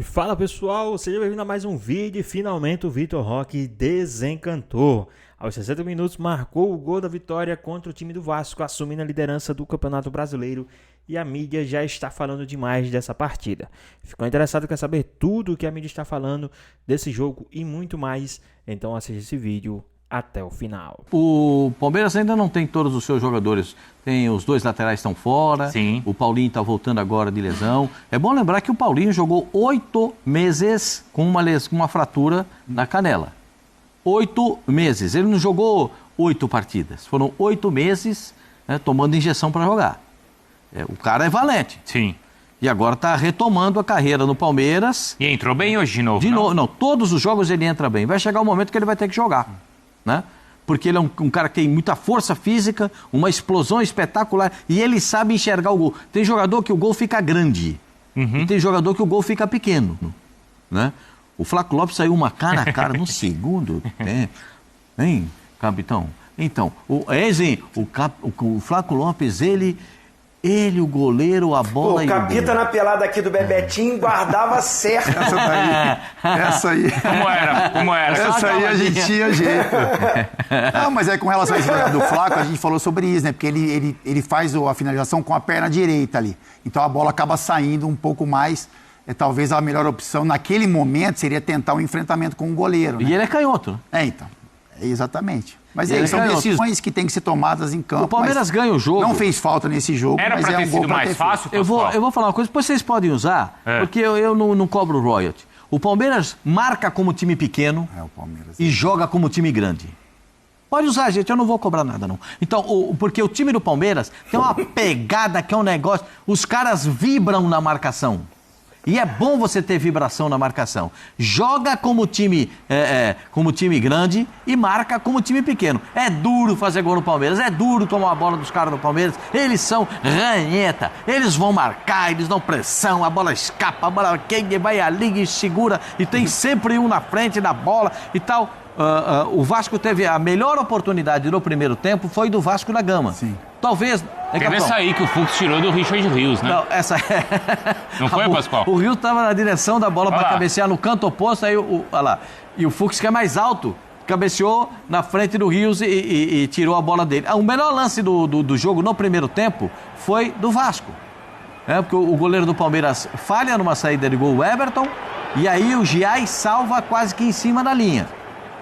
Fala pessoal, seja bem-vindo a mais um vídeo. Finalmente o Vitor Roque desencantou. Aos 60 minutos marcou o gol da vitória contra o time do Vasco, assumindo a liderança do Campeonato Brasileiro, e a mídia já está falando demais dessa partida. Ficou interessado, quer saber tudo o que a mídia está falando desse jogo e muito mais? Então assista esse vídeo até o final. O Palmeiras ainda não tem todos os seus jogadores. Tem os dois laterais estão fora. Sim. O Paulinho está voltando agora de lesão. É bom lembrar que o Paulinho jogou 8 meses com uma fratura na canela. 8 meses. Ele não jogou 8 partidas. Foram 8 meses, né, tomando injeção para jogar. O cara é valente. Sim. E agora está retomando a carreira no Palmeiras. E entrou bem hoje de novo. Não, todos os jogos ele entra bem. Vai chegar o momento que ele vai ter que jogar, né? Porque ele é um cara que tem muita força física, uma explosão espetacular, e ele sabe enxergar o gol. Tem jogador que o gol fica grande, e tem jogador que o gol fica pequeno, né? O Flaco Lopes saiu uma cara a cara no segundo tempo. Hein, capitão? Então, o Flaco Lopes, ele, o goleiro, a bola o capita na pelada aqui do Bebetinho guardava certo. Essa aí. Como era? Essa aí a gente tinha jeito. Não, mas com relação a isso do Flaco, a gente falou sobre isso, né? Porque ele faz a finalização com a perna direita ali. Então a bola acaba saindo um pouco mais. Talvez a melhor opção naquele momento seria tentar um enfrentamento com o goleiro. E né? ele é canhoto. Então. Exatamente. Mas são canhoto. decisões que têm que ser tomadas em campo. O Palmeiras ganha o jogo. Não fez falta nesse jogo, Era mas pra é ter um gol sido pra mais ter fácil, Eu vou falar uma coisa, depois vocês podem usar, porque eu não cobro royalty. O Palmeiras marca como time pequeno o Palmeiras. e joga como time grande. Pode usar, gente, eu não vou cobrar nada, não. Então, porque o time do Palmeiras tem uma pegada que é um negócio... Os caras vibram na marcação. E é bom você ter vibração na marcação. Joga como time grande e marca como time pequeno. É duro fazer gol no Palmeiras, é duro tomar a bola dos caras do Palmeiras. Eles são ranheta, eles vão marcar, eles dão pressão, a bola escapa, a bola quem vai ali e segura, e tem sempre um na frente da bola e tal. O Vasco teve a melhor oportunidade no primeiro tempo, foi do Vasco da Gama. Sim. Talvez... Teve essa aí que o Fux tirou do Richard Rios, né? Não, essa Não foi, Pascoal? O Rios estava na direção da bola para cabecear no canto oposto, aí olha lá. E o Fux, que é mais alto, cabeceou na frente do Rios e tirou a bola dele. O melhor lance do jogo no primeiro tempo foi do Vasco. Porque o goleiro do Palmeiras falha numa saída de gol, o Everton, e aí o Giai salva quase que em cima da linha.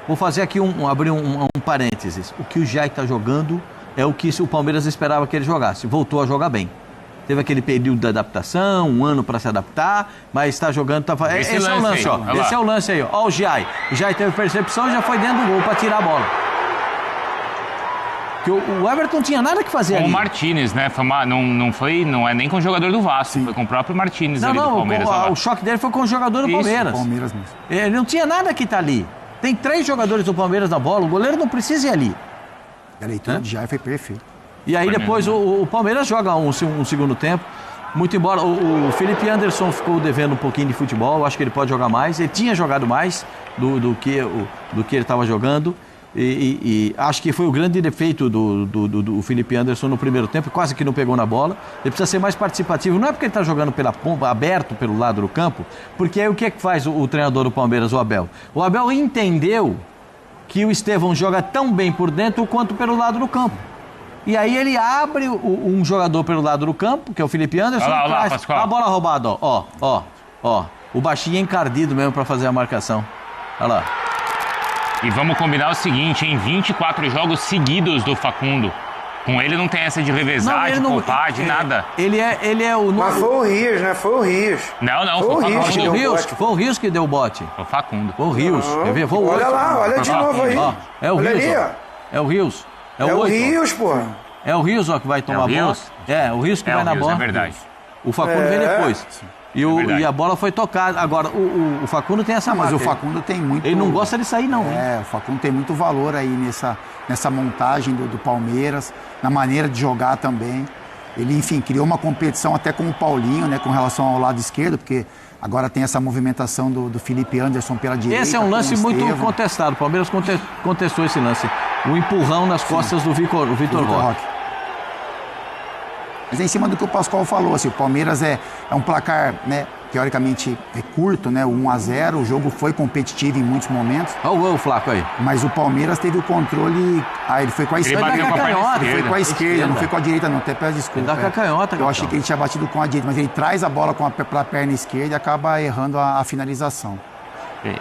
Vou fazer aqui abrir um parênteses. O que o Giai está jogando é o que o Palmeiras esperava que ele jogasse. Voltou a jogar bem. Teve aquele período de adaptação, um ano para se adaptar, mas está jogando... Esse é o lance, ó. Esse é o lance aí, ó. Ó o Giai. O Giai teve percepção e já foi dentro do gol para tirar a bola. Porque o Everton não tinha nada que fazer ali. Com o Martínez, né? Não é nem com o jogador do Vasco, foi com o próprio Martínez ali do Palmeiras. O choque dele foi com o jogador do Palmeiras. Palmeiras mesmo. Ele não tinha nada que tá ali. Tem 3 jogadores do Palmeiras na bola, o goleiro não precisa ir ali. A leitura de Jair foi perfeita. E aí depois o Palmeiras joga um segundo tempo. Muito embora o Felipe Anderson ficou devendo um pouquinho de futebol, eu acho que ele pode jogar mais. Ele tinha jogado mais do que ele estava jogando. E acho que foi o grande defeito do Felipe Anderson no primeiro tempo, quase que não pegou na bola. Ele precisa ser mais participativo, não é porque ele está jogando pela ponta, aberto pelo lado do campo, porque aí o que é que faz o treinador do Palmeiras, o Abel? O Abel entendeu que o Estevão joga tão bem por dentro quanto pelo lado do campo. E aí ele abre um jogador pelo lado do campo, que é o Felipe Anderson, Olha lá, Pascoal. A bola roubada, ó. O baixinho é encardido mesmo para fazer a marcação. Olha lá. E vamos combinar o seguinte, em 24 jogos seguidos do Facundo. Com ele não tem essa de revezar, de poupar, de nada. Ele é o... Mas foi o Rios, né? Foi o Rios. Não, Foi o Rios que deu o bote. Foi o Rios que deu o bote. Foi o Facundo. Foi o Rios. Quer ver? Foi o Olha lá, olha de novo aí. Ó, é o Olha Rios. ali, ó. É o Rios. É o Rios, pô. É o Rios, ó, que vai tomar a bola. Rios? O Rios que vai na bola. É verdade. O Facundo vem depois. E a bola foi tocada. Agora, o Facundo tem essa marca. Mas o Facundo tem muito... Ele não gosta de sair, não. O Facundo tem muito valor aí nessa montagem do Palmeiras, na maneira de jogar também. Ele, enfim, criou uma competição até com o Paulinho, né, com relação ao lado esquerdo, porque agora tem essa movimentação do Felipe Anderson pela direita. Esse é um lance muito contestado. O Palmeiras contestou esse lance. O empurrão nas costas do Vitor Roque. Mas é em cima do que o Pascoal falou, assim, o Palmeiras é um placar, né, teoricamente curto, né? O 1-0, o jogo foi competitivo em muitos momentos. Olha o Flaco aí. Mas o Palmeiras teve o controle. Ele foi com a esquerda. Ele bateu com a perna esquerda. Ele foi com a esquerda, não foi com a direita, não. Até peço desculpa. Ele dá com a canhota, Eu achei que ele tinha batido com a direita, mas ele traz a bola para a perna esquerda e acaba errando a finalização.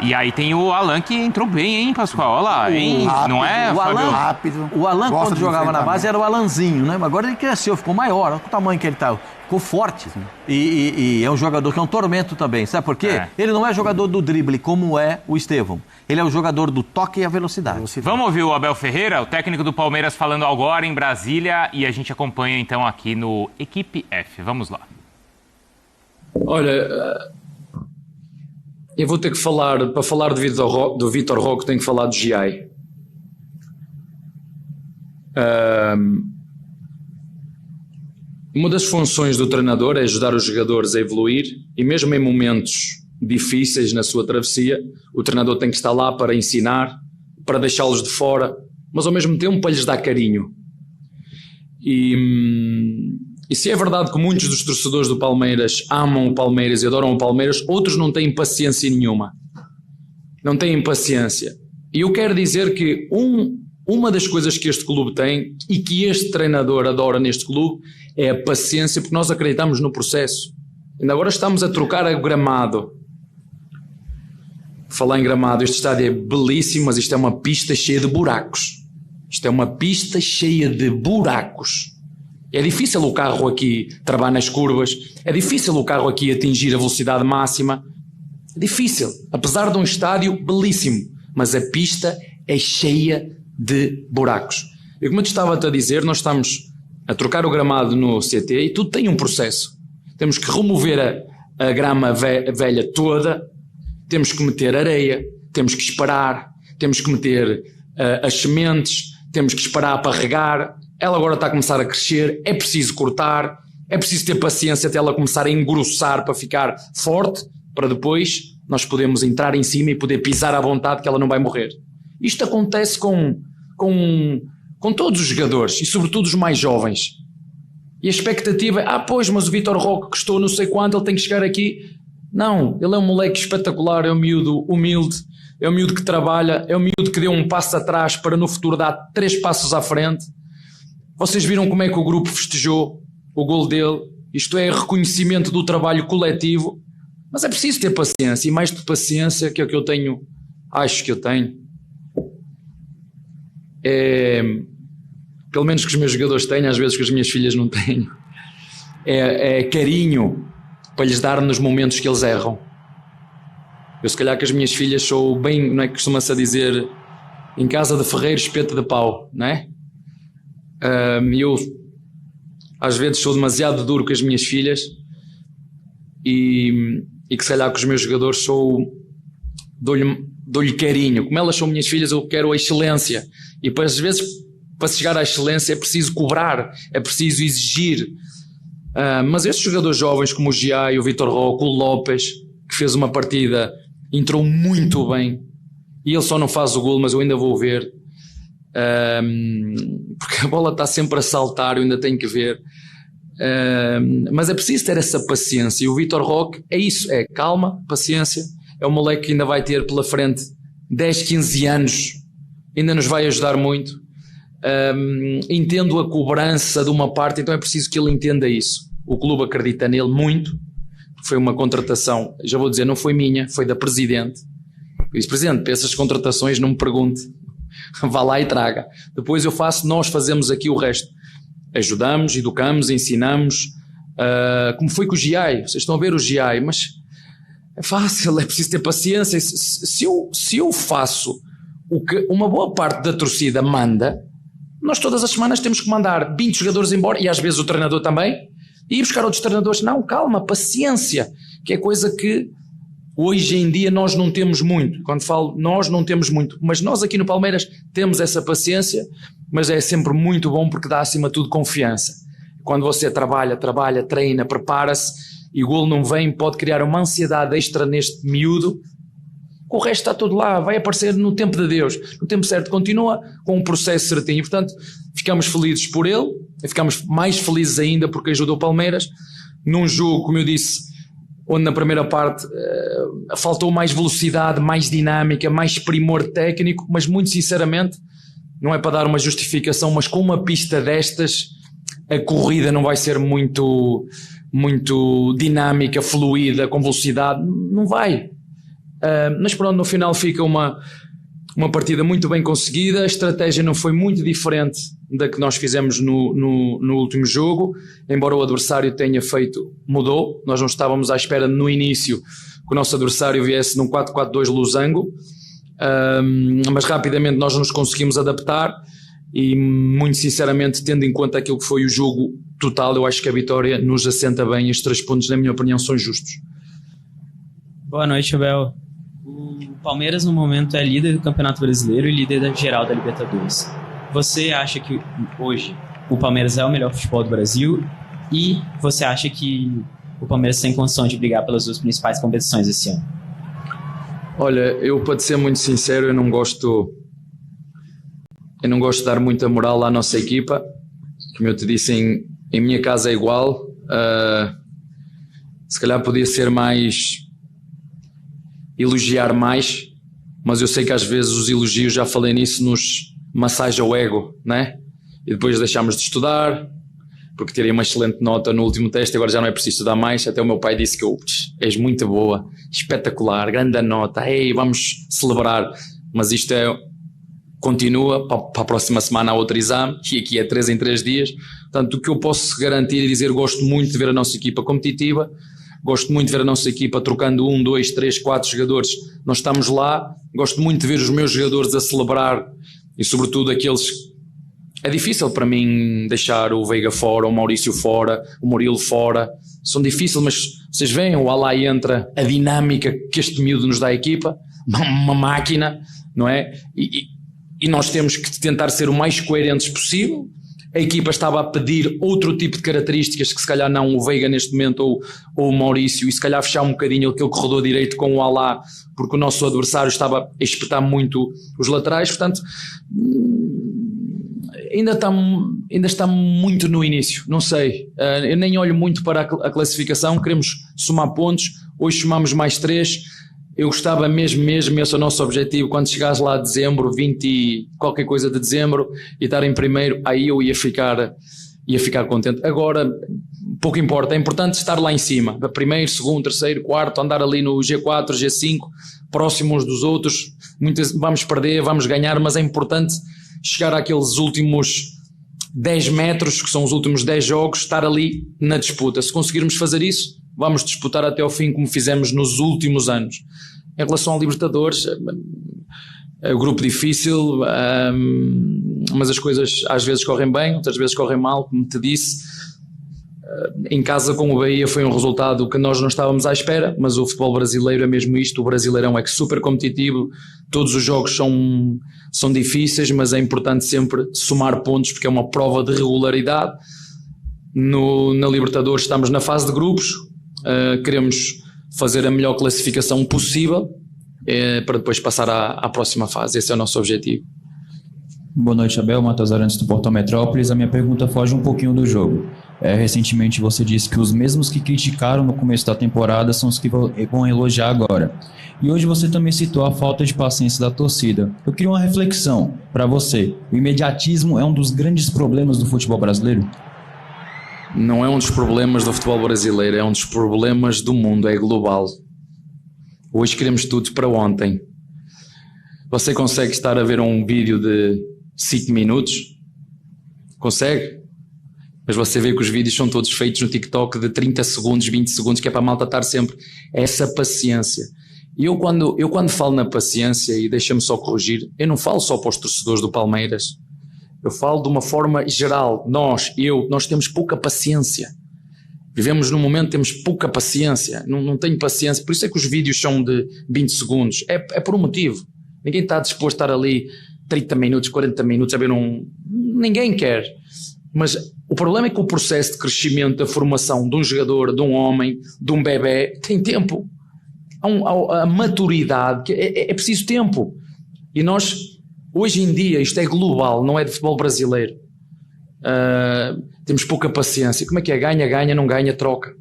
E aí tem o Alan que entrou bem, hein, Pascoal? Olha lá, hein? Rápido, Não é, o Fábio? Alan, rápido. O Alan, Gosta quando de jogava na base, enfrentamento. era o Alanzinho, né? Mas agora ele cresceu, ficou maior. Olha o tamanho que ele tá. Ficou forte. E é um jogador que é um tormento também. Sabe por quê? É. Ele não é jogador do drible, como é o Estevão. Ele é o jogador do toque e a velocidade. Vamos ouvir o Abel Ferreira, o técnico do Palmeiras, falando agora em Brasília. E a gente acompanha, então, aqui no Equipe F. Vamos lá. Olha, eu vou ter que falar, para falar do Vitor Roque, tenho que falar do GI. Uma das funções do treinador é ajudar os jogadores a evoluir, e mesmo em momentos difíceis na sua travessia, o treinador tem que estar lá para ensinar, para deixá-los de fora, mas ao mesmo tempo para lhes dar carinho. E se é verdade que muitos dos torcedores do Palmeiras amam o Palmeiras e adoram o Palmeiras, outros não têm paciência nenhuma. Não têm paciência. E eu quero dizer que uma das coisas que este clube tem e que este treinador adora neste clube é a paciência, porque nós acreditamos no processo. Ainda agora estamos a trocar o gramado. Falar em gramado, este estádio é belíssimo, mas isto é uma pista cheia de buracos. Isto é uma pista cheia de buracos. É difícil o carro aqui trabalhar nas curvas, é difícil o carro aqui atingir a velocidade máxima. É difícil, apesar de um estádio belíssimo, mas a pista é cheia de buracos. E como eu te estava a dizer, nós estamos a trocar o gramado no CT e tudo tem um processo. Temos que remover a grama velha toda, temos que meter areia, temos que esperar, temos que meter as sementes, temos que esperar para regar. Ela agora está a começar a crescer, é preciso cortar, é preciso ter paciência até ela começar a engrossar para ficar forte, para depois nós podermos entrar em cima e poder pisar à vontade que ela não vai morrer. Isto acontece com todos os jogadores e sobretudo os mais jovens. E a expectativa é, pois, mas o Vitor Roque custou não sei quanto, ele tem que chegar aqui. Não, ele é um moleque espetacular, é um miúdo humilde, é um miúdo que trabalha, é um miúdo que deu um passo atrás para no futuro dar 3 passos à frente. Vocês viram como é que o grupo festejou o gol dele? Isto é reconhecimento do trabalho coletivo, mas é preciso ter paciência, e mais de paciência que é o que eu tenho, acho que eu tenho, pelo menos que os meus jogadores têm, às vezes que as minhas filhas não têm, é carinho para lhes dar nos momentos que eles erram. Eu se calhar que as minhas filhas sou bem, não é que costuma-se a dizer, em casa de ferreiro espeto de pau, não é? Eu às vezes sou demasiado duro com as minhas filhas e que se calhar com os meus jogadores dou-lhe carinho. Como elas são minhas filhas, eu quero a excelência, e às vezes para chegar à excelência é preciso cobrar, é preciso exigir. Mas estes jogadores jovens como o Gia e o Vitor Roque, o Lopes, que fez uma partida, entrou muito bem, e ele só não faz o gol, mas eu ainda vou ver, porque a bola está sempre a saltar, eu ainda tenho que ver. Mas é preciso ter essa paciência, e o Vitor Roque é isso, é calma, paciência. É um moleque que ainda vai ter pela frente 10, 15 anos, ainda nos vai ajudar muito. Entendo a cobrança de uma parte, então é preciso que ele entenda isso. O clube acredita nele muito. Foi uma contratação, já vou dizer, não foi minha, foi da Presidente. Eu disse, Presidente, para essas contratações não me pergunte, vá lá e traga. Depois nós fazemos aqui o resto. Ajudamos, educamos, ensinamos, como foi com o GI. Vocês estão a ver o GI, mas é fácil, é preciso ter paciência. Se eu faço o que uma boa parte da torcida manda, nós todas as semanas temos que mandar 20 jogadores embora, e às vezes o treinador também, e ir buscar outros treinadores. Não, calma, paciência, que é coisa que hoje em dia nós não temos muito. Quando falo nós, não temos muito, mas nós aqui no Palmeiras temos essa paciência, mas é sempre muito bom porque dá acima de tudo confiança. Quando você trabalha, treina, prepara-se e o golo não vem, pode criar uma ansiedade extra neste miúdo. O resto está tudo lá, vai aparecer no tempo de Deus, no tempo certo, continua com um processo certinho. E, portanto, ficamos felizes por ele, e ficamos mais felizes ainda porque ajudou o Palmeiras num jogo, como eu disse, onde na primeira parte faltou mais velocidade, mais dinâmica, mais primor técnico, mas muito sinceramente, não é para dar uma justificação, mas com uma pista destas, a corrida não vai ser muito dinâmica, fluida, com velocidade, não vai. Mas pronto, no final fica uma partida muito bem conseguida, a estratégia não foi muito diferente da que nós fizemos no último jogo, embora o adversário tenha mudou, nós não estávamos à espera no início que o nosso adversário viesse num 4-4-2 losango, mas rapidamente nós nos conseguimos adaptar e muito sinceramente, tendo em conta aquilo que foi o jogo total, eu acho que a vitória nos assenta bem, estes 3 pontos na minha opinião são justos. Boa noite, Abel. O Palmeiras no momento é líder do Campeonato Brasileiro e líder da geral da Libertadores. Você acha que hoje o Palmeiras é o melhor futebol do Brasil e você acha que o Palmeiras tem condição de brigar pelas 2 principais competições esse ano? Olha, eu para te ser muito sincero, eu não gosto de dar muita moral à nossa equipa. Como eu te disse, em minha casa é igual. Se calhar podia ser mais, elogiar mais, mas eu sei que às vezes os elogios, já falei nisso, nos massageia o ego, né? E depois deixámos de estudar, porque tirei uma excelente nota no último teste, agora já não é preciso estudar mais. Até o meu pai disse que és muito boa, espetacular, grande nota, vamos celebrar. Mas isto continua, para a próxima semana há outro exame, e aqui é 3 em 3 dias. Portanto, o que eu posso garantir e dizer, gosto muito de ver a nossa equipa competitiva, gosto muito de ver a nossa equipa trocando 1, 2, 3, 4 jogadores, nós estamos lá, gosto muito de ver os meus jogadores a celebrar, e sobretudo aqueles. É difícil para mim deixar o Veiga fora, o Maurício fora, o Murilo fora, são difíceis, mas vocês veem, o Alá entra, a dinâmica que este miúdo nos dá à equipa, uma máquina, não é? E nós temos que tentar ser o mais coerentes possível. A equipa estava a pedir outro tipo de características que se calhar não o Veiga neste momento ou o Maurício, e se calhar fechar um bocadinho aquele corredor direito com o Alá, porque o nosso adversário estava a espetar muito os laterais. Portanto, ainda está muito no início, não sei, eu nem olho muito para a classificação, queremos somar pontos, hoje somamos mais 3. Eu gostava mesmo, esse é o nosso objetivo, quando chegares lá a dezembro, 20 e qualquer coisa de dezembro, e estar em primeiro, aí eu ia ficar contente. Agora, pouco importa, é importante estar lá em cima, primeiro, segundo, terceiro, quarto, andar ali no G4, G5, próximos dos outros. Vamos perder, vamos ganhar, mas é importante chegar àqueles últimos 10 metros, que são os últimos 10 jogos, estar ali na disputa. Se conseguirmos fazer isso, vamos disputar até ao fim, como fizemos nos últimos anos. Em relação ao Libertadores, é um grupo difícil, mas as coisas às vezes correm bem, outras vezes correm mal, como te disse. Em casa com o Bahia foi um resultado que nós não estávamos à espera, mas o futebol brasileiro é mesmo isto, o Brasileirão é super competitivo, todos os jogos são difíceis, mas é importante sempre somar pontos, porque é uma prova de regularidade. Na Libertadores estamos na fase de grupos, queremos fazer a melhor classificação possível para depois passar à próxima fase. Esse é o nosso objetivo. Boa noite, Abel. Matheus Arantes do Portal Metrópolis. A minha pergunta foge um pouquinho do jogo. Recentemente você disse que os mesmos que criticaram no começo da temporada são os que vão elogiar agora. E hoje você também citou a falta de paciência da torcida. Eu queria uma reflexão para você. O imediatismo é um dos grandes problemas do futebol brasileiro? Não é um dos problemas do futebol brasileiro, é um dos problemas do mundo, é global. Hoje queremos tudo para ontem. Você consegue estar a ver um vídeo de 5 minutos? Consegue? Mas você vê que os vídeos são todos feitos no TikTok de 30 segundos, 20 segundos, que é para a malta estar sempre essa paciência. E eu quando falo na paciência, e deixa-me só corrigir, eu não falo só para os torcedores do Palmeiras. Eu falo de uma forma geral. Nós temos pouca paciência. Vivemos num momento, temos pouca paciência. Não tenho paciência. Por isso é que os vídeos são de 20 segundos. É por um motivo. Ninguém está disposto a estar ali 30 minutos, 40 minutos a ver Ninguém quer. Mas o problema é que o processo de crescimento, da formação de um jogador, de um homem, de um bebê, tem tempo. A maturidade, é preciso tempo. E nós... Hoje em dia, isto é global, não é de futebol brasileiro. Temos pouca paciência. Como é que é? Ganha, não ganha, troca.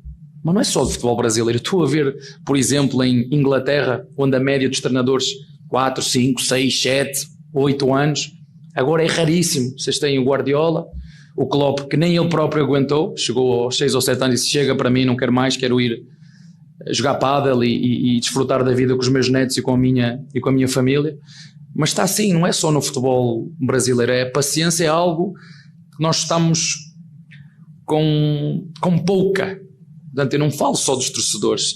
Mas não é só de futebol brasileiro. Estou a ver, por exemplo, em Inglaterra, onde a média dos treinadores 4, 5, 6, 7, 8 anos, agora é raríssimo. Vocês têm o Guardiola, o Klopp, que nem ele próprio aguentou, chegou aos 6 ou 7 anos e disse: chega para mim, não quero mais, quero ir jogar pádel e desfrutar da vida com os meus netos e com a minha família. Mas está assim, não é só no futebol brasileiro, a paciência é algo que nós estamos com pouca. Portanto, eu não falo só dos torcedores.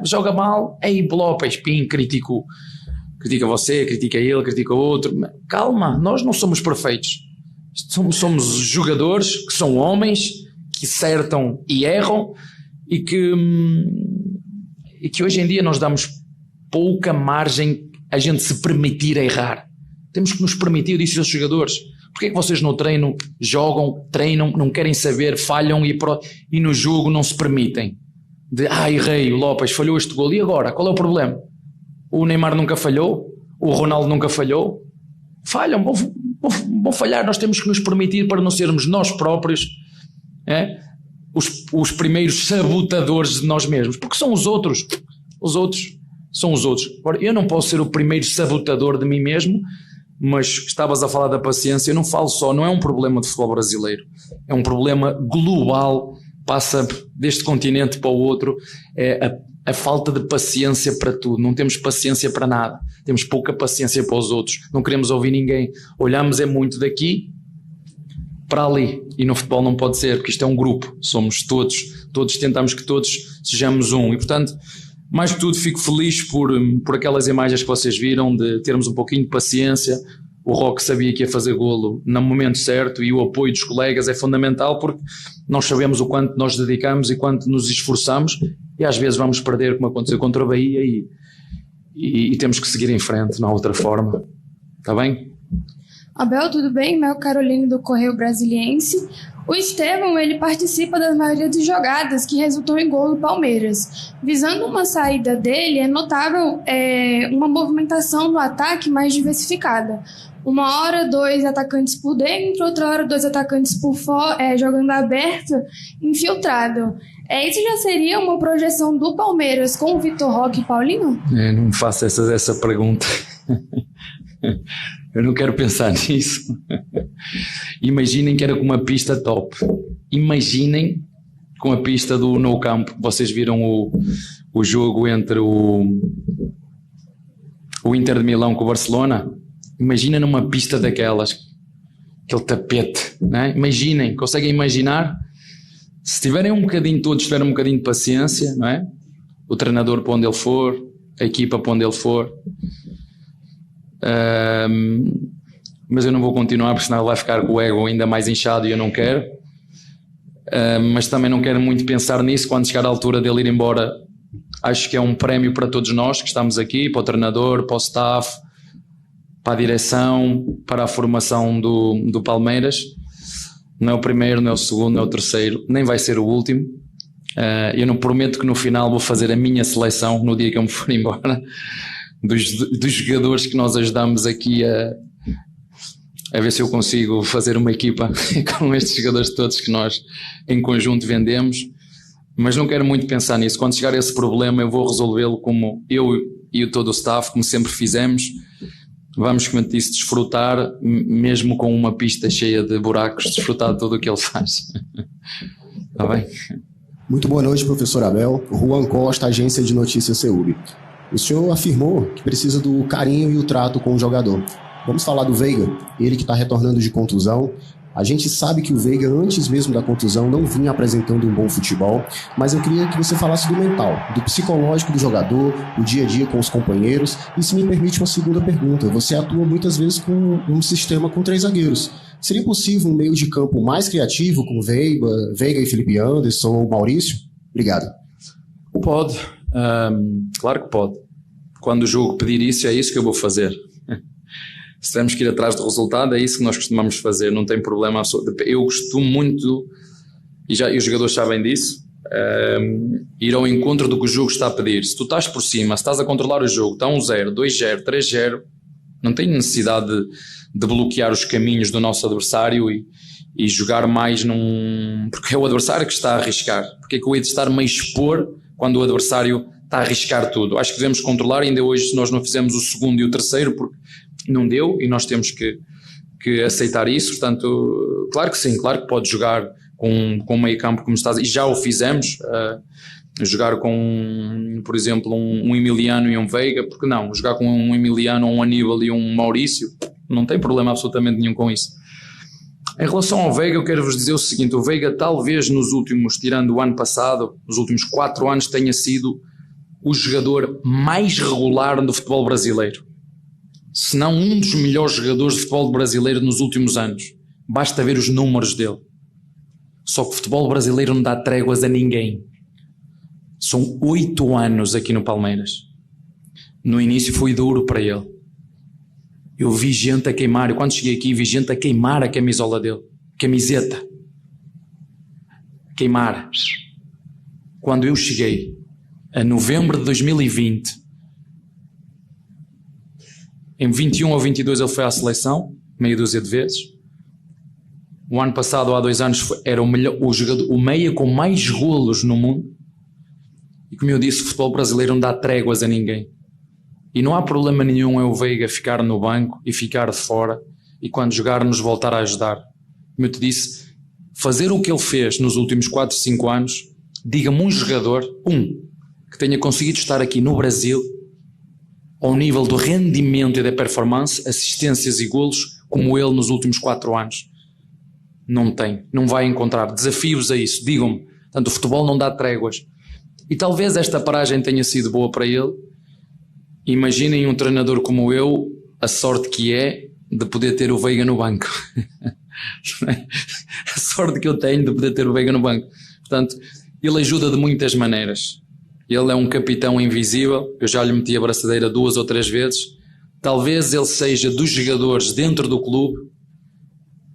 Joga mal, blopa, espinho, critica você, critica ele, critica o outro. Calma, nós não somos perfeitos. Somos jogadores que são homens, que acertam e erram, e que hoje em dia nós damos pouca margem a gente se permitir errar. Temos que nos permitir, eu disse aos jogadores: porque é que vocês no treino jogam, treinam, não querem saber, falham e no jogo não se permitem? Errei, o Lopes falhou este gol, e agora? Qual é o problema? O Neymar nunca falhou, o Ronaldo nunca falhou. Falham, vão falhar, nós temos que nos permitir para não sermos nós próprios os primeiros sabotadores de nós mesmos, porque são os outros são os outros. Agora, eu não posso ser o primeiro sabotador de mim mesmo, mas estavas a falar da paciência, eu não falo só, não é um problema de futebol brasileiro, é um problema global, passa deste continente para o outro, é a falta de paciência para tudo, não temos paciência para nada, temos pouca paciência para os outros, não queremos ouvir ninguém, olhamos muito daqui para ali, e no futebol não pode ser, porque isto é um grupo, somos todos tentamos que todos sejamos um, e portanto, mais que tudo, fico feliz por aquelas imagens que vocês viram, de termos um pouquinho de paciência. O Roque sabia que ia fazer golo no momento certo, e o apoio dos colegas é fundamental, porque nós sabemos o quanto nós dedicamos e quanto nos esforçamos, e às vezes vamos perder, como aconteceu contra a Bahia, e temos que seguir em frente, não há outra forma. Está bem? Abel, tudo bem? Mel Carolino do Correio Brasiliense. O Estevão, ele participa da maioria das jogadas que resultou em gol do Palmeiras. Visando uma saída dele, é notável uma movimentação do ataque mais diversificada. Uma hora, 2 atacantes por dentro, outra hora, 2 atacantes por fora, jogando aberto, infiltrado. Isso já seria uma projeção do Palmeiras com o Vitor Roque e Paulinho? Não me faça essa pergunta. Eu não quero pensar nisso. Imaginem que era com uma pista top. Imaginem com a pista do Nou Camp. Vocês viram o jogo entre o Inter de Milão com o Barcelona? Imaginem numa pista daquelas, aquele tapete, não é? Imaginem, conseguem imaginar? Se tiverem todos tiverem um bocadinho de paciência, não é? O treinador para onde ele for, a equipa para onde ele for. Mas eu não vou continuar, porque senão ele vai ficar com o ego ainda mais inchado e eu não quero. Mas também não quero muito pensar nisso. Quando chegar a altura dele ir embora, acho que é um prémio para todos nós que estamos aqui, para o treinador, para o staff, para a direção, para a formação do Palmeiras. Não é o primeiro, não é o segundo, não é o terceiro, nem vai ser o último. Eu não prometo que no final vou fazer a minha seleção no dia que eu me for embora, dos jogadores que nós ajudamos aqui a ver se eu consigo fazer uma equipa com estes jogadores todos que nós em conjunto vendemos, mas não quero muito pensar nisso. Quando chegar a esse problema eu vou resolvê-lo como eu e todo o staff, como sempre fizemos. Vamos, como eu disse, desfrutar, mesmo com uma pista cheia de buracos, desfrutar de tudo o que ele faz. Está bem? Muito boa noite, professor Abel. Juan Costa, agência de notícias CEUB. O senhor afirmou que precisa do carinho e o trato com o jogador. Vamos falar do Veiga, ele que está retornando de contusão. A gente sabe que o Veiga, antes mesmo da contusão, não vinha apresentando um bom futebol, mas eu queria que você falasse do mental, do psicológico do jogador, o dia a dia com os companheiros, e se me permite uma segunda pergunta, você atua muitas vezes com um sistema com 3 zagueiros. Seria possível um meio de campo mais criativo com Veiga e Felipe Anderson ou Maurício? Obrigado. Pode, claro que pode. Quando o jogo pedir isso, é isso que eu vou fazer. Se temos que ir atrás do resultado, é isso que nós costumamos fazer, não tem problema. Eu costumo muito, e os jogadores sabem disso, ir ao encontro do que o jogo está a pedir. Se tu estás por cima, se estás a controlar o jogo, está 1-0, 2-0, 3-0, não tem necessidade de bloquear os caminhos do nosso adversário e e jogar mais porque é o adversário que está a arriscar. Porque é que eu hei de estar-me a expor quando o adversário está a arriscar tudo? Acho que devemos controlar. Ainda hoje nós não fizemos o segundo e o terceiro porque não deu e nós temos que aceitar isso. Portanto, claro que sim, claro que pode jogar com meio campo como está, e já o fizemos, jogar com, por exemplo, um Emiliano e um Veiga, porque não? Jogar com um Emiliano, um Aníbal e um Maurício, não tem problema absolutamente nenhum com isso. Em relação ao Veiga, eu quero vos dizer o seguinte: o Veiga talvez nos últimos, tirando o ano passado, nos últimos 4 anos tenha sido o jogador mais regular do futebol brasileiro, se não um dos melhores jogadores de futebol brasileiro nos últimos anos. Basta ver os números dele. Só que o futebol brasileiro não dá tréguas a ninguém. São 8 anos aqui no Palmeiras. No início foi duro para ele. Eu vi gente a queimar, quando cheguei aqui vi gente a queimar a camisola dele, camiseta, queimar. Quando eu cheguei a novembro de 2020, em 21 ou 22 ele foi à seleção, meia dúzia de vezes. O ano passado, há 2 anos, era o jogador, o meia com mais golos no mundo. E como eu disse, o futebol brasileiro não dá tréguas a ninguém. E não há problema nenhum o Veiga ficar no banco e ficar de fora e quando jogar nos voltar a ajudar. Como eu te disse, fazer o que ele fez nos últimos 4, 5 anos, diga-me um jogador, que tenha conseguido estar aqui no Brasil ao nível do rendimento e da performance, assistências e golos, como ele nos últimos 4 anos. Não tem, não vai encontrar desafios a isso, digam-me. Portanto, o futebol não dá tréguas. E talvez esta paragem tenha sido boa para ele. Imaginem um treinador como eu, a sorte que é de poder ter o Veiga no banco. A sorte que eu tenho de poder ter o Veiga no banco. Portanto, ele ajuda de muitas maneiras. Ele é um capitão invisível, eu já lhe meti a braçadeira 2 ou 3 vezes. Talvez ele seja dos jogadores dentro do clube,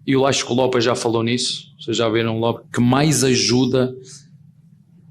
e eu acho que o Lopes já falou nisso, vocês já viram o Lopes, que mais ajuda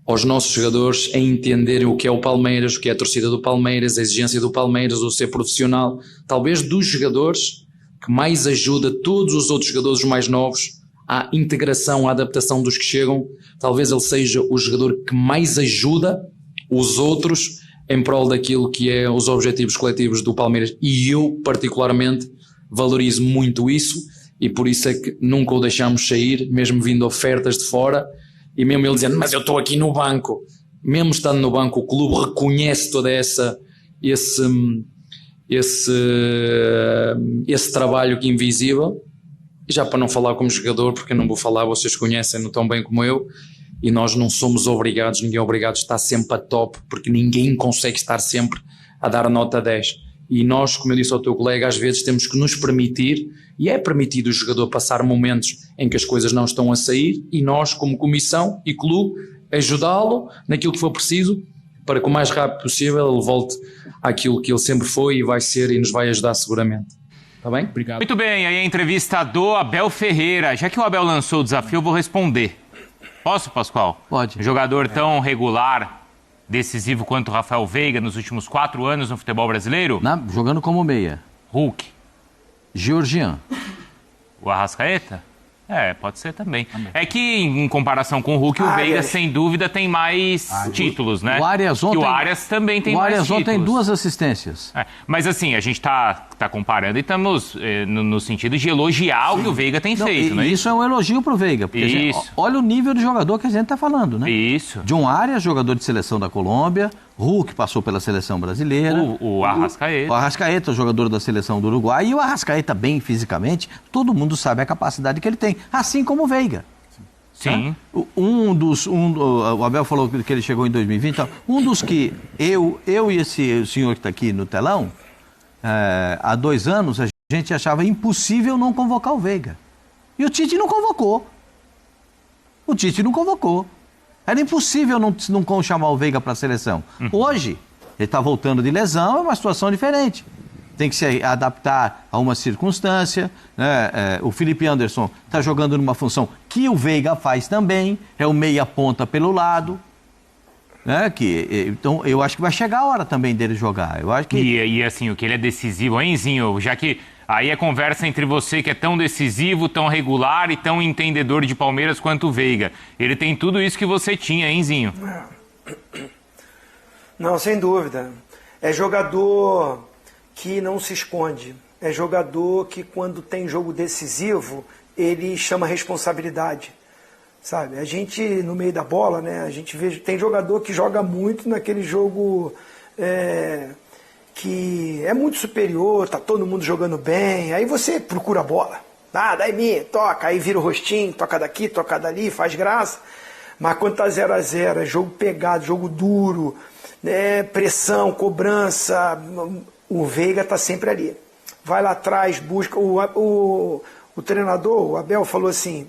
aos nossos jogadores a entenderem o que é o Palmeiras, o que é a torcida do Palmeiras, a exigência do Palmeiras, o ser profissional. Talvez dos jogadores que mais ajuda todos os outros jogadores mais novos à integração, à adaptação dos que chegam. Talvez ele seja o jogador que mais ajuda os outros em prol daquilo que é os objetivos coletivos do Palmeiras. E eu, particularmente, valorizo muito isso e por isso é que nunca o deixamos sair, mesmo vindo ofertas de fora. E mesmo ele dizendo, mas eu estou aqui no banco. Mesmo estando no banco, o clube reconhece toda esse trabalho que é invisível. E já para não falar como jogador, porque eu não vou falar, vocês conhecem-no tão bem como eu, e nós não somos obrigados, ninguém é obrigado a estar sempre a top, porque ninguém consegue estar sempre a dar nota 10. E nós, como eu disse ao teu colega, às vezes temos que nos permitir, e é permitido o jogador passar momentos em que as coisas não estão a sair, e nós, como comissão e clube, ajudá-lo naquilo que for preciso, para que o mais rápido possível ele volte àquilo que ele sempre foi e vai ser e nos vai ajudar seguramente. Está bem? Obrigado. Muito bem, aí a entrevista do Abel Ferreira. Já que o Abel lançou o desafio, eu vou responder. Posso, Pascoal? Pode. Jogador tão regular, decisivo quanto o Rafael Veiga nos últimos 4 anos no futebol brasileiro? Jogando como meia. Hulk. Georgian. O Arrascaeta? Pode ser também. É que, em comparação com o Hulk, o Veiga, sem dúvida, tem mais títulos, né? O Arias ontem, o Arias também tem mais títulos. O Arias ontem tem 2 assistências. Mas assim, a gente tá comparando e estamos no sentido de elogiar o que o Veiga tem feito, né? Isso é um elogio pro Veiga. Porque olha o nível de jogador que a gente tá falando, né? Isso. John Arias, jogador de seleção da Colômbia. Hulk passou pela seleção brasileira. O Arrascaeta. O Arrascaeta, jogador da seleção do Uruguai. E o Arrascaeta, bem fisicamente, todo mundo sabe a capacidade que ele tem. Assim como o Veiga. Sim. Tá? O Abel falou que ele chegou em 2020. Um dos que eu e esse senhor que está aqui no telão, há 2 anos, a gente achava impossível não convocar o Veiga. E o Tite não convocou. Era impossível não chamar o Veiga para a seleção. Hoje, ele está voltando de lesão, é uma situação diferente. Tem que se adaptar a uma circunstância. Né? O Felipe Anderson está jogando numa função que o Veiga faz também, é o meia-ponta pelo lado. Né? Então, eu acho que vai chegar a hora também dele jogar. Eu acho que... E assim, o que ele é decisivo, hein, Zinho? Já que Aí é conversa entre você, que é tão decisivo, tão regular e tão entendedor de Palmeiras quanto o Veiga. Ele tem tudo isso que você tinha, hein, Zinho? Não, sem dúvida. É jogador que não se esconde. É jogador que, quando tem jogo decisivo, ele chama responsabilidade. Sabe? A gente, no meio da bola, né, a gente vê, tem jogador que joga muito naquele jogo que é muito superior, tá todo mundo jogando bem, aí você procura a bola. Daí me toca, aí vira o rostinho, toca daqui, toca dali, faz graça. Mas quando tá 0-0, é jogo pegado, jogo duro, né, pressão, cobrança, o Veiga tá sempre ali. Vai lá atrás, busca. O treinador, o Abel, falou assim: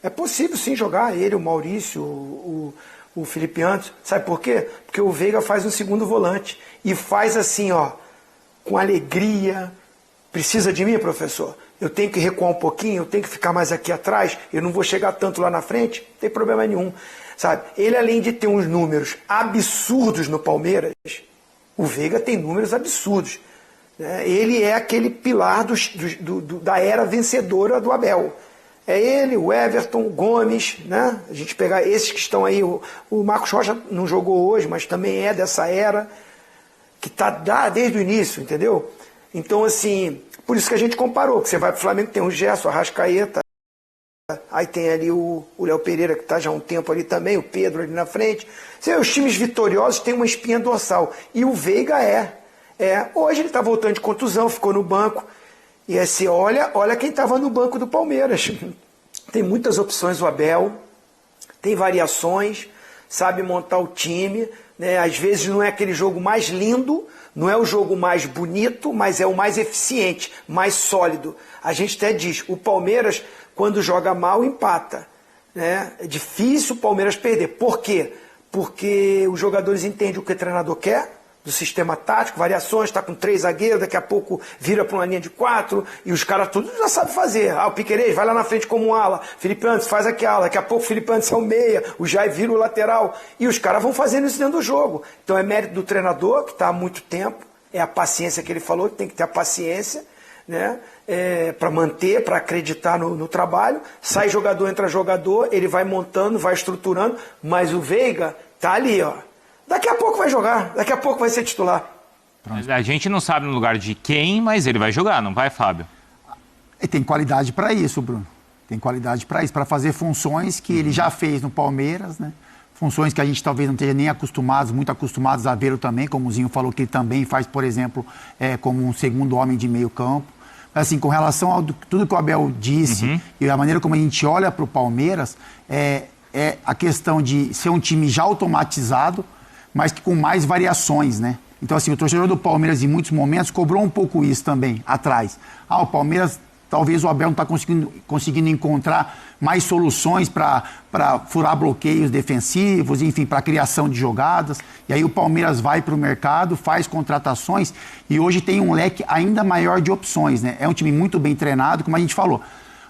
é possível sim jogar ele, o Maurício, o Felipe Anderson. Sabe por quê? Porque o Veiga faz um segundo volante. E faz assim, ó, com alegria. Precisa de mim, professor? Eu tenho que recuar um pouquinho, eu tenho que ficar mais aqui atrás, eu não vou chegar tanto lá na frente, não tem problema nenhum. Sabe? Ele, além de ter uns números absurdos no Palmeiras, o Veiga tem números absurdos. Ele é aquele pilar da era vencedora do Abel. É ele, o Everton, o Gomes, né? A gente pegar esses que estão aí, o Marcos Rocha não jogou hoje, mas também é dessa era, que está desde o início, entendeu? Então, assim, por isso que a gente comparou, que você vai para o Flamengo, tem o Gerson, o Arrascaeta, aí tem ali o Léo Pereira, que está já há um tempo ali também, o Pedro ali na frente. Os times vitoriosos têm uma espinha dorsal, e o Veiga hoje ele está voltando de contusão, ficou no banco, e assim, olha quem estava no banco do Palmeiras. Tem muitas opções o Abel, tem variações, sabe montar o time, né? Às vezes não é aquele jogo mais lindo, não é o jogo mais bonito, mas é o mais eficiente, mais sólido. A gente até diz, o Palmeiras, quando joga mal, empata, né? É difícil o Palmeiras perder. Por quê? Porque os jogadores entendem o que o treinador quer, do sistema tático, variações, está com 3 zagueiros, daqui a pouco vira para uma linha de 4, e os caras tudo já sabem fazer. O Piquerez vai lá na frente como um ala, Felipe Anderson faz aqui ala, daqui a pouco o Felipe Anderson é o meia, o Jair vira o lateral, e os caras vão fazendo isso dentro do jogo. Então é mérito do treinador, que está há muito tempo, é a paciência que ele falou, que tem que ter a paciência, né? Para manter, para acreditar no trabalho. Sai jogador, entra jogador, ele vai montando, vai estruturando, mas o Veiga tá ali, ó. Daqui a pouco vai jogar, daqui a pouco vai ser titular. A gente não sabe no lugar de quem, mas ele vai jogar, não vai, Fábio? E tem qualidade para isso, Bruno. Tem qualidade para isso, para fazer funções que ele já fez no Palmeiras, né? Funções que a gente talvez não esteja nem muito acostumados a vê-lo também, como o Zinho falou que ele também faz, por exemplo, como um segundo homem de meio campo. Mas, assim, com relação a tudo que o Abel disse e a maneira como a gente olha para o Palmeiras, é a questão de ser um time já automatizado, mas que com mais variações, né? Então, assim, o torcedor do Palmeiras, em muitos momentos, cobrou um pouco isso também, atrás. O Palmeiras, talvez o Abel não está conseguindo encontrar mais soluções para furar bloqueios defensivos, enfim, para a criação de jogadas. E aí o Palmeiras vai para o mercado, faz contratações e hoje tem um leque ainda maior de opções, né? É um time muito bem treinado, como a gente falou.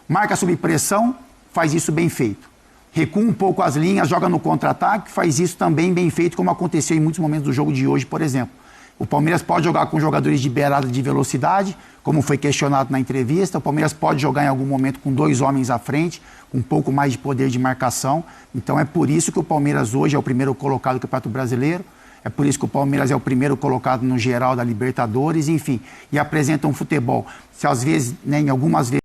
Marca sob pressão, faz isso bem feito. Recua um pouco as linhas, joga no contra-ataque, faz isso também bem feito, como aconteceu em muitos momentos do jogo de hoje, por exemplo. O Palmeiras pode jogar com jogadores de beirada de velocidade, como foi questionado na entrevista. O Palmeiras pode jogar em algum momento com 2 homens à frente, com um pouco mais de poder de marcação. Então é por isso que o Palmeiras hoje é o primeiro colocado do Campeonato Brasileiro. É por isso que o Palmeiras é o primeiro colocado no geral da Libertadores, enfim. E apresenta um futebol, se às vezes, né, em algumas vezes,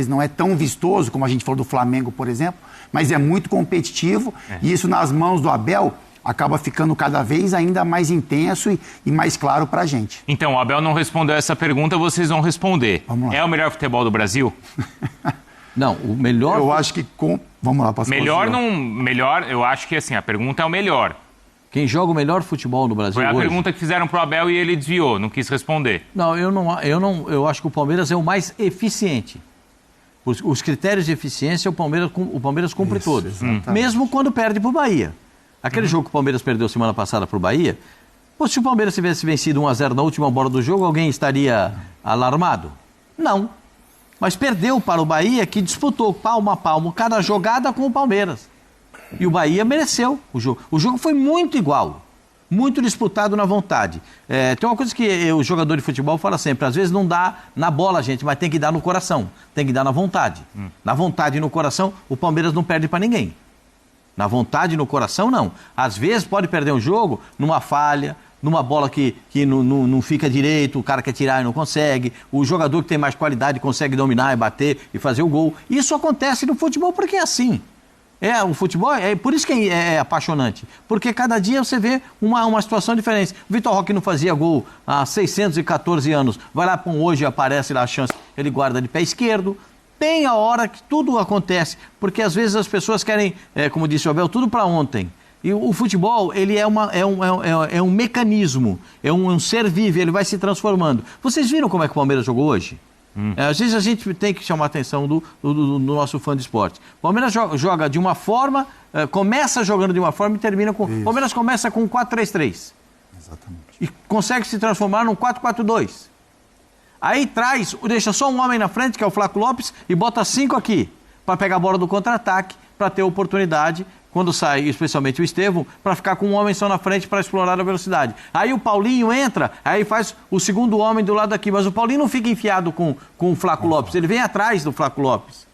não é tão vistoso, como a gente falou do Flamengo, por exemplo, mas é muito competitivo e isso nas mãos do Abel acaba ficando cada vez ainda mais intenso e mais claro pra gente. Então, o Abel não respondeu essa pergunta, vocês vão responder. Vamos lá. É o melhor futebol do Brasil? Não, o melhor... Eu acho que... Vamos lá, posso melhor não... Melhor, eu acho que assim, a pergunta é o melhor. Quem joga o melhor futebol no Brasil Foi a hoje? Pergunta que fizeram pro Abel e ele desviou, não quis responder. Não, eu acho que o Palmeiras é o mais eficiente. Os critérios de eficiência, o Palmeiras cumpre todos. Mesmo quando perde para o Bahia. Aquele jogo que o Palmeiras perdeu semana passada para o Bahia, se o Palmeiras tivesse vencido 1-0 na última bola do jogo, alguém estaria alarmado? Não. Mas perdeu para o Bahia, que disputou palmo a palmo cada jogada com o Palmeiras. E o Bahia mereceu o jogo. O jogo foi muito igual. muito disputado na vontade. Tem uma coisa que o jogador de futebol fala sempre, às vezes não dá na bola, gente, mas tem que dar no coração, tem que dar na vontade. Na vontade e no coração, o Palmeiras não perde para ninguém. Na vontade e no coração, não. Às vezes pode perder um jogo numa falha, numa bola que não fica direito, o cara quer tirar e não consegue, o jogador que tem mais qualidade consegue dominar e bater e fazer o gol. Isso acontece no futebol porque é assim. O futebol é por isso que é apaixonante, porque cada dia você vê uma situação diferente. O Vitor Roque não fazia gol há 614 anos, vai lá, hoje aparece lá a chance, ele guarda de pé esquerdo. Tem a hora que tudo acontece, porque às vezes as pessoas querem, como disse o Abel, tudo para ontem. E o futebol, ele é um mecanismo, é um ser vivo, ele vai se transformando. Vocês viram como é que o Palmeiras jogou hoje? Às vezes a gente tem que chamar a atenção do nosso fã de esporte. O Palmeiras joga de uma forma, começa jogando de uma forma e termina com... O Palmeiras começa com 4-3-3. Exatamente. E consegue se transformar num 4-4-2. Aí deixa só um homem na frente, que é o Flaco Lopes, e bota 5 aqui, para pegar a bola do contra-ataque, para ter oportunidade, quando sai, especialmente o Estevão, para ficar com um homem só na frente para explorar a velocidade. Aí o Paulinho entra, aí faz o segundo homem do lado aqui, mas o Paulinho não fica enfiado com o Flaco Lopes, ele vem atrás do Flaco Lopes,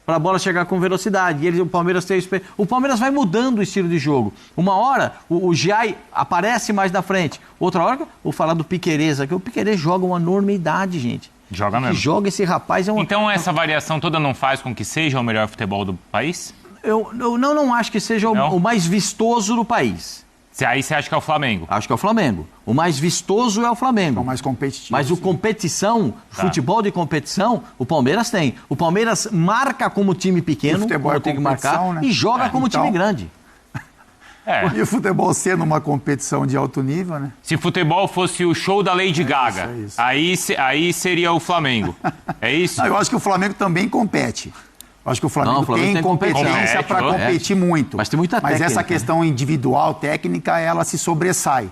para a bola chegar com velocidade. E o Palmeiras vai mudando o estilo de jogo. Uma hora, o Giai aparece mais na frente. Outra hora, vou falar do Piquerez aqui. O Piquerez joga uma enormidade, gente. Joga mesmo. Joga esse rapaz. Então essa variação toda não faz com que seja o melhor futebol do país? Eu não acho que seja o mais vistoso do país. Aí você acha que é o Flamengo? Acho que é o Flamengo. O mais vistoso é o Flamengo. É o mais competitivo. Mas o competição, futebol de competição, o Palmeiras tem. O Palmeiras marca como time pequeno, como tem que marcar, né? E joga como time grande. E o futebol sendo uma competição de alto nível, né? Se futebol fosse o show da Lady Gaga, aí seria o Flamengo. É isso? Eu acho que o Flamengo também compete. Eu acho que o Flamengo tem competência para competir muito. Mas tem muita técnica. Mas essa questão individual, técnica, ela se sobressai.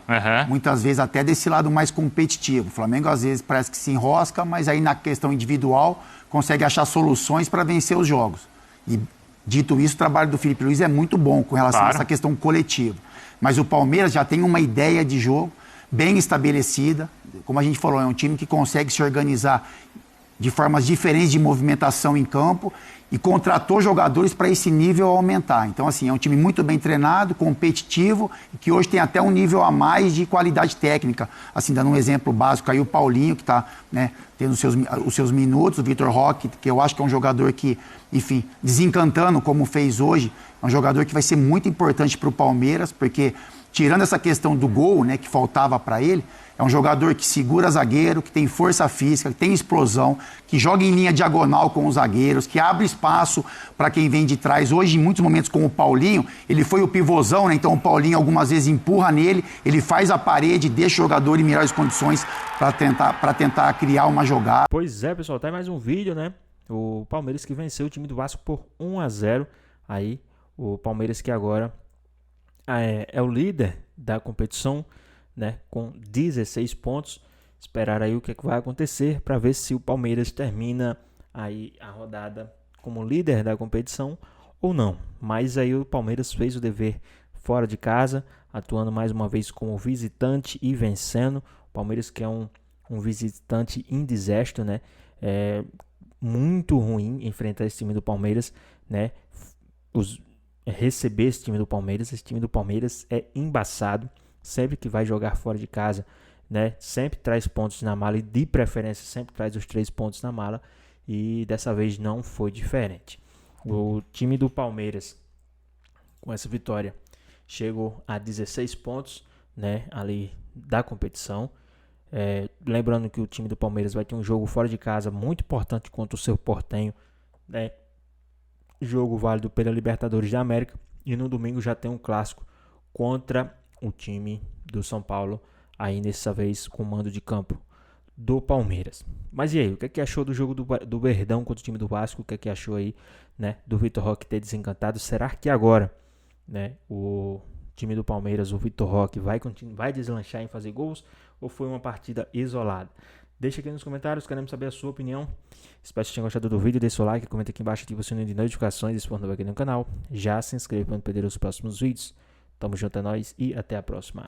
Muitas vezes até desse lado mais competitivo. O Flamengo às vezes parece que se enrosca, mas aí na questão individual consegue achar soluções para vencer os jogos. E dito isso, o trabalho do Felipe Luiz é muito bom com relação a essa questão coletiva. Mas o Palmeiras já tem uma ideia de jogo bem estabelecida. Como a gente falou, é um time que consegue se organizar de formas diferentes de movimentação em campo e contratou jogadores para esse nível aumentar. Então, assim, é um time muito bem treinado, competitivo, e que hoje tem até um nível a mais de qualidade técnica. Assim, dando um exemplo básico aí, o Paulinho, que está tendo os seus minutos, o Vitor Roque, que eu acho que é um jogador que, enfim, desencantando como fez hoje, é um jogador que vai ser muito importante para o Palmeiras, porque tirando essa questão do gol, né, que faltava para ele, é um jogador que segura zagueiro, que tem força física, que tem explosão, que joga em linha diagonal com os zagueiros, que abre espaço para quem vem de trás. Hoje, em muitos momentos, com o Paulinho, ele foi o pivôzão, né? Então o Paulinho algumas vezes empurra nele, ele faz a parede, deixa o jogador em melhores condições para tentar criar uma jogada. Pois é, pessoal, tá aí mais um vídeo, né? O Palmeiras que venceu o time do Vasco por 1-0. Aí, o Palmeiras que agora é o líder da competição, né, com 16 pontos. Esperar aí o que vai acontecer para ver se o Palmeiras termina aí a rodada como líder da competição ou não. Mas aí o Palmeiras fez o dever fora de casa, atuando mais uma vez como visitante e vencendo. O Palmeiras que é um visitante indigesto, né? É muito ruim enfrentar esse time do Palmeiras, né? Receber esse time do Palmeiras é embaçado. Sempre que vai jogar fora de casa, né, sempre traz pontos na mala e de preferência sempre traz os 3 pontos na mala, e dessa vez não foi diferente. O time do Palmeiras, com essa vitória, chegou a 16 pontos, né, ali da competição. Lembrando que o time do Palmeiras vai ter um jogo fora de casa muito importante contra o seu Portenho, né, jogo válido pela Libertadores da América, e no domingo já tem um clássico contra o time do São Paulo, aí dessa vez com o mando de campo do Palmeiras. Mas e aí, o que é que achou do jogo do Verdão contra o time do Vasco? O que é que achou aí, né, do Vitor Roque ter desencantado? Será que agora, né, o time do Palmeiras, o Vitor Roque, vai deslanchar em fazer gols, ou foi uma partida isolada? Deixa aqui nos comentários, queremos saber a sua opinião. Espero que vocês tenham gostado do vídeo, deixa o like, comenta aqui embaixo, ativa o sininho de notificações, e se for novo aqui no canal, já se inscreva para não perder os próximos vídeos. Tamo junto, é nóis e até a próxima.